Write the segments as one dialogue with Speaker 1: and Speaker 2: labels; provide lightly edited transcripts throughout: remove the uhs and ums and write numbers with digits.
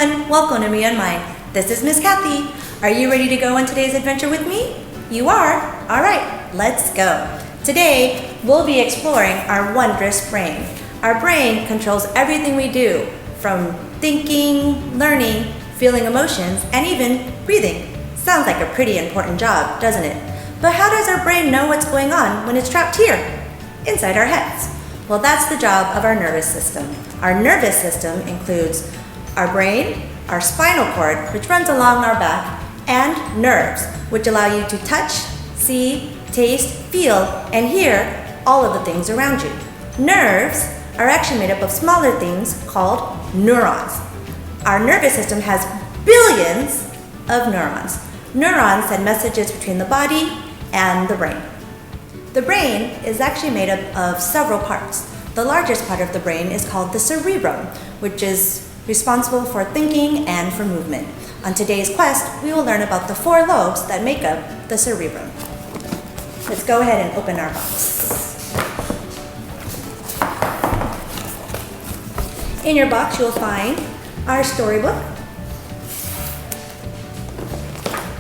Speaker 1: everyone, welcome to Me and Mine. This is Miss Kathy. Are you ready to go on today's adventure with me? You are? Alright, let's go. Today, we'll be exploring our wondrous brain. Our brain controls everything we do, from thinking, learning, feeling emotions, and even breathing. Sounds like a pretty important job, doesn't it? But how does our brain know what's going on when it's trapped here, inside our heads? Well, that's the job of our nervous system. Our nervous system includes our brain, our spinal cord, which runs along our back, and nerves, which allow you to touch, see, taste, feel, and hear all of the things around you. Nerves are actually made up of smaller things called neurons. Our nervous system has billions of neurons. Neurons send messages between the body and the brain. The brain is actually made up of several parts. The largest part of the brain is called the cerebrum, which is responsible for thinking and for movement. On today's quest, we will learn about the 4 lobes that make up the cerebrum. Let's go ahead and open our box. In your box, you'll find our storybook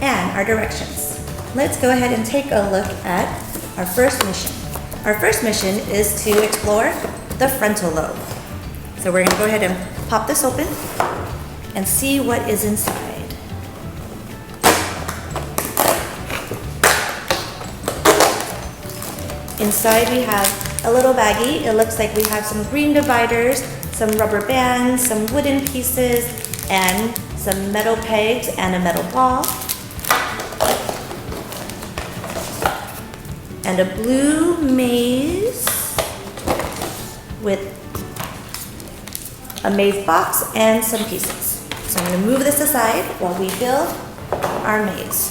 Speaker 1: and our directions. Let's go ahead and take a look at our first mission. Our first mission is to explore the frontal lobe. So we're going to go ahead and pop this open and see what is inside. Inside we have a little baggie. It looks like we have some green dividers, some rubber bands, some wooden pieces, and some metal pegs and a metal ball. And a blue maze with a maze box and some pieces. So I'm going to move this aside while we build our maze.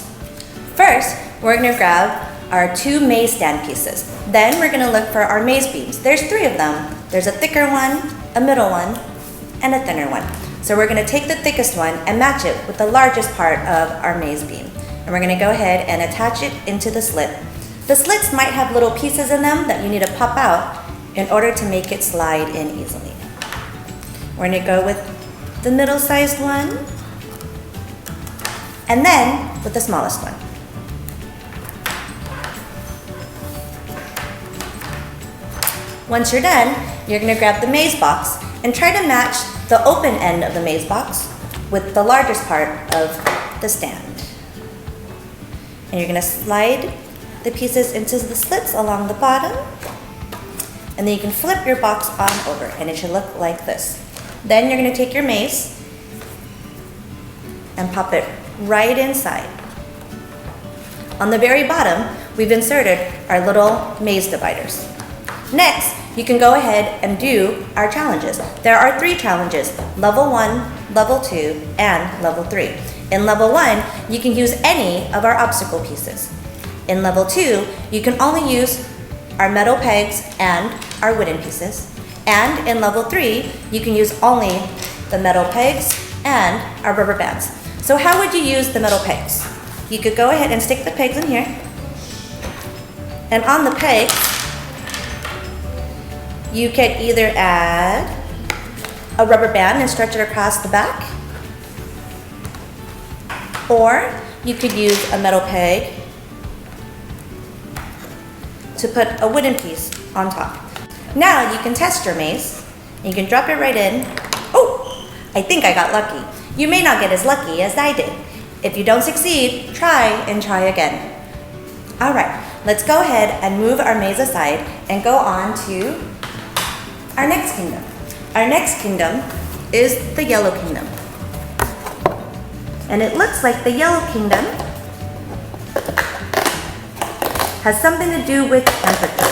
Speaker 1: First, we're going to grab our 2 maze stand pieces. Then we're going to look for our maze beams. There's 3 of them. There's a thicker one, a middle one, and a thinner one. So we're going to take the thickest one and match it with the largest part of our maze beam. And we're going to go ahead and attach it into the slit. The slits might have little pieces in them that you need to pop out in order to make it slide in easily. We're going to go with the middle-sized one, and then with the smallest one. Once you're done, you're going to grab the maze box and try to match the open end of the maze box with the largest part of the stand. And you're going to slide the pieces into the slits along the bottom, and then you can flip your box on over and it should look like this. Then you're going to take your maze and pop it right inside. On the very bottom, we've inserted our little maze dividers. Next, you can go ahead and do our challenges. There are 3 challenges: level 1, level 2, and level 3. In level 1, you can use any of our obstacle pieces. In level 2, you can only use our metal pegs and our wooden pieces. And in level 3, you can use only the metal pegs and our rubber bands. So how would you use the metal pegs? You could go ahead and stick the pegs in here. And on the pegs, you could either add a rubber band and stretch it across the back, or you could use a metal peg to put a wooden piece on top. Now you can test your maze. You can drop it right in. Oh, I think I got lucky. You may not get as lucky as I did. If you don't succeed, try and try again. All right, let's go ahead and move our maze aside and go on to our next kingdom. Our next kingdom is the Yellow Kingdom. And it looks like the Yellow Kingdom has something to do with temperature.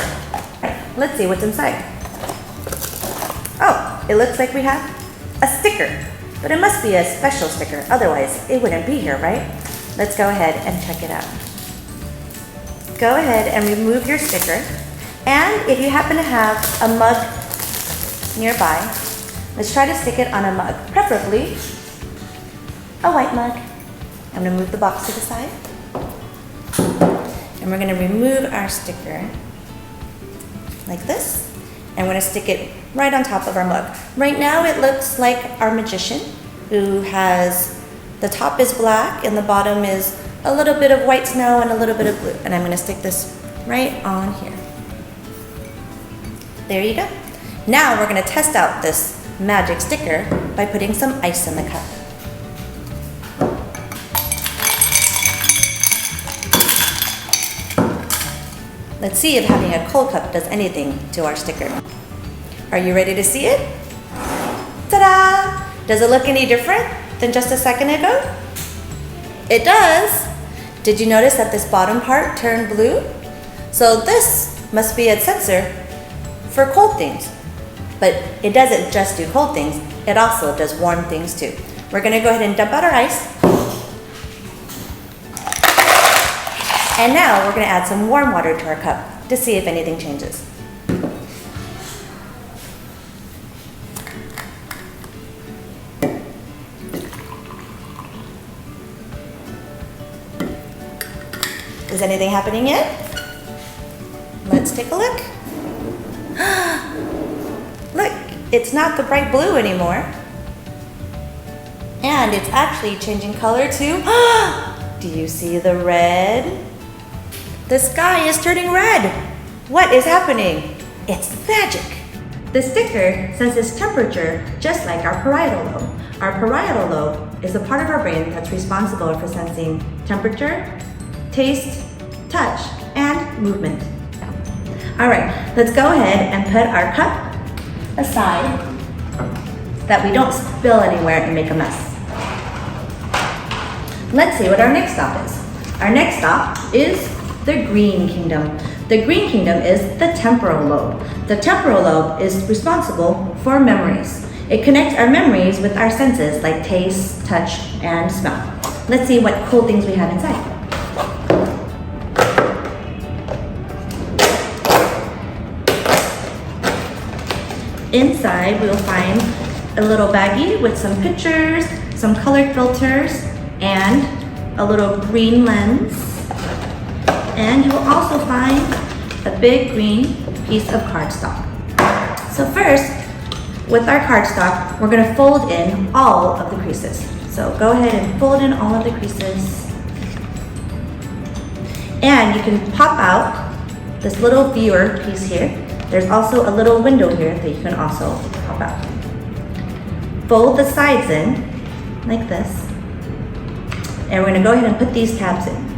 Speaker 1: Let's see what's inside. Oh, it looks like we have a sticker, but it must be a special sticker, otherwise it wouldn't be here, right? Let's go ahead and check it out. Go ahead and remove your sticker, and if you happen to have a mug nearby, let's try to stick it on a mug, preferably a white mug. I'm going to move the box to the side. And we're going to remove our sticker like this, and we're going to stick it right on top of our mug. Right now it looks like our magician who has, the top is black and the bottom is a little bit of white snow and a little bit of blue. And I'm gonna stick this right on here. There you go. Now we're gonna test out this magic sticker by putting some ice in the cup. Let's see if having a cold cup does anything to our sticker. Are you ready to see it? Ta-da! Does it look any different than just a second ago? It does. Did you notice that this bottom part turned blue? So this must be a sensor for cold things. But it doesn't just do cold things, it also does warm things too. We're gonna go ahead and dump out our ice. And now we're gonna add some warm water to our cup to see if anything changes. Is anything happening yet? Let's take a look. Look, it's not the bright blue anymore. And it's actually changing color too. Do you see the red? The sky is turning red. What is happening? It's magic. The sticker senses temperature just like our parietal lobe. Our parietal lobe is the part of our brain that's responsible for sensing temperature, taste, touch, and movement. All right, let's go ahead and put our cup aside so that we don't spill anywhere and make a mess. Let's see what our next stop is. Our next stop is the green kingdom. The green kingdom is the temporal lobe. The temporal lobe is responsible for memories. It connects our memories with our senses like taste, touch, and smell. Let's see what cool things we have inside. Inside, we'll find a little baggie with some pictures, some color filters, and a little green lens. And you'll also find a big green piece of cardstock. So first, with our cardstock, we're gonna fold in all of the creases. So go ahead and fold in all of the creases. And you can pop out this little viewer piece here. There's also a little window here that you can also pop out. Fold the sides in, like this. And we're gonna go ahead and put these tabs in.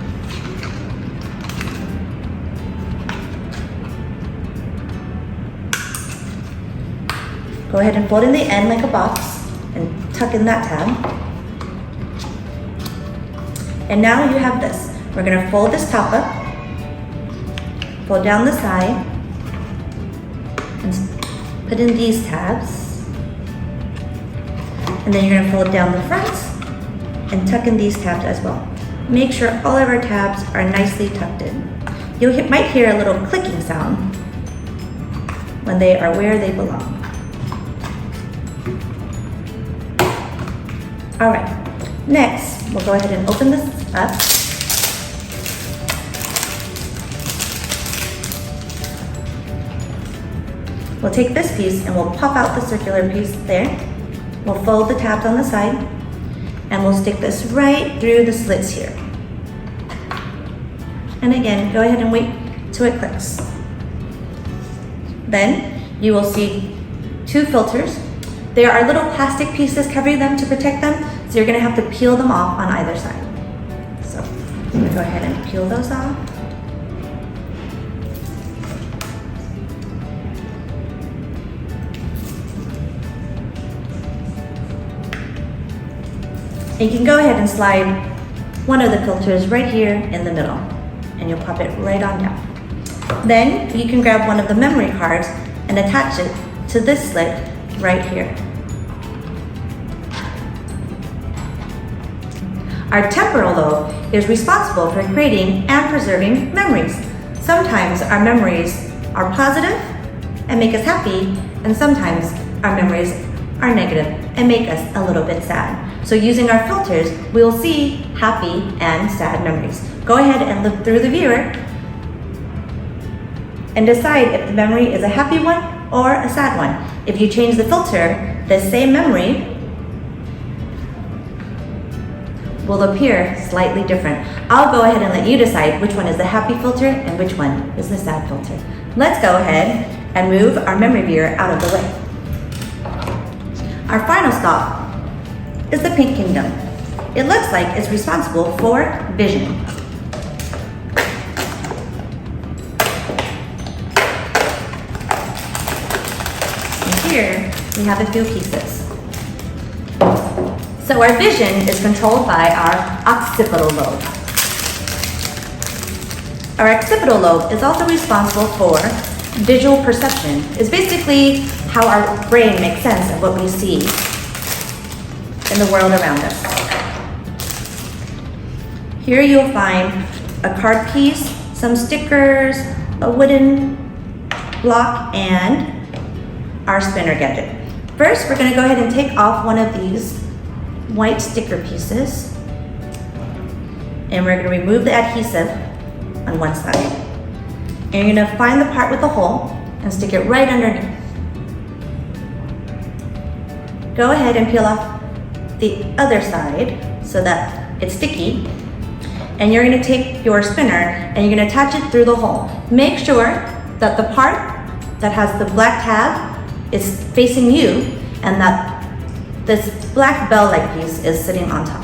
Speaker 1: Go ahead and fold in the end like a box and tuck in that tab. And now you have this. We're gonna fold this top up, fold down the side, and put in these tabs. And then you're gonna fold down the front and tuck in these tabs as well. Make sure all of our tabs are nicely tucked in. You might hear a little clicking sound when they are where they belong. All right, next, we'll go ahead and open this up. We'll take this piece and we'll pop out the circular piece there. We'll fold the tabs on the side and we'll stick this right through the slits here. And again, go ahead and wait till it clicks. Then you will see two filters. There are little plastic pieces covering them to protect them, so you're gonna have to peel them off on either side. So I'm gonna go ahead and peel those off. And you can go ahead and slide one of the filters right here in the middle, and you'll pop it right on down. Then you can grab one of the memory cards and attach it to this slit right here. Our temporal lobe is responsible for creating and preserving memories. Sometimes our memories are positive and make us happy, and sometimes our memories are negative and make us a little bit sad. So using our filters, we will see happy and sad memories. Go ahead and look through the viewer and decide if the memory is a happy one or a sad one. If you change the filter, the same memory will appear slightly different. I'll go ahead and let you decide which one is the happy filter and which one is the sad filter. Let's go ahead and move our memory viewer out of the way. Our final stop is the pink kingdom. It looks like it's responsible for vision. And here we have a few pieces. So our vision is controlled by our occipital lobe. Our occipital lobe is also responsible for visual perception. It's basically how our brain makes sense of what we see in the world around us. Here you'll find a card piece, some stickers, a wooden block, and our spinner gadget. First, we're going to go ahead and take off one of these white sticker pieces, and we're going to remove the adhesive on one side. And you're going to find the part with the hole and stick it right underneath. Go ahead and peel off the other side so that it's sticky. And you're going to take your spinner and you're going to attach it through the hole. Make sure that the part that has the black tab is facing you and that this black bell-like piece is sitting on top.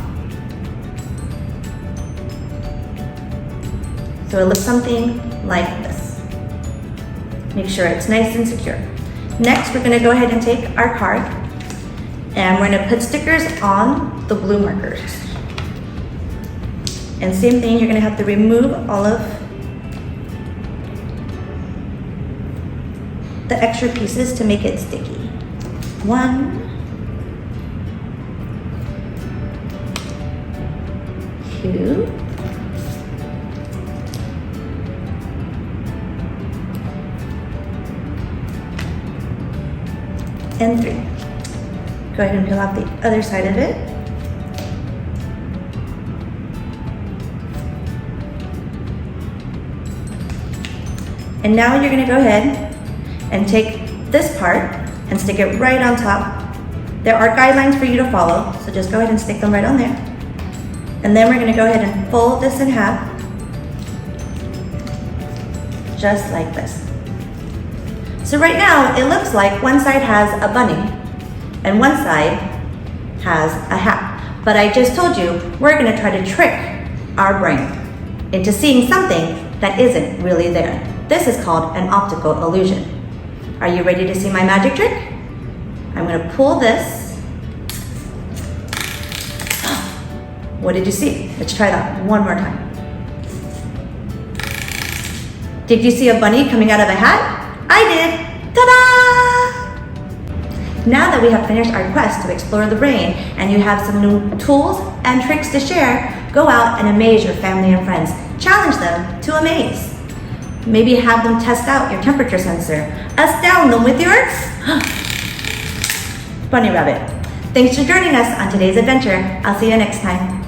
Speaker 1: So it looks something like this. Make sure it's nice and secure. Next, we're going to go ahead and take our card and we're going to put stickers on the blue markers. And same thing, you're going to have to remove all of the extra pieces to make it sticky. 1, 2, and 3. Go ahead and peel off the other side of it. And now you're going to go ahead and take this part and stick it right on top. There are guidelines for you to follow, so just go ahead and stick them right on there. And then we're going to go ahead and fold this in half, just like this. So right now, it looks like one side has a bunny and one side has a hat. But I just told you, we're going to try to trick our brain into seeing something that isn't really there. This is called an optical illusion. Are you ready to see my magic trick? I'm going to pull this. What did you see? Let's try that one more time. Did you see a bunny coming out of a hat? I did. Ta-da! Now that we have finished our quest to explore the brain and you have some new tools and tricks to share, go out and amaze your family and friends. Challenge them to amaze. Maybe have them test out your temperature sensor. Astound them with your bunny rabbit. Thanks for joining us on today's adventure. I'll see you next time.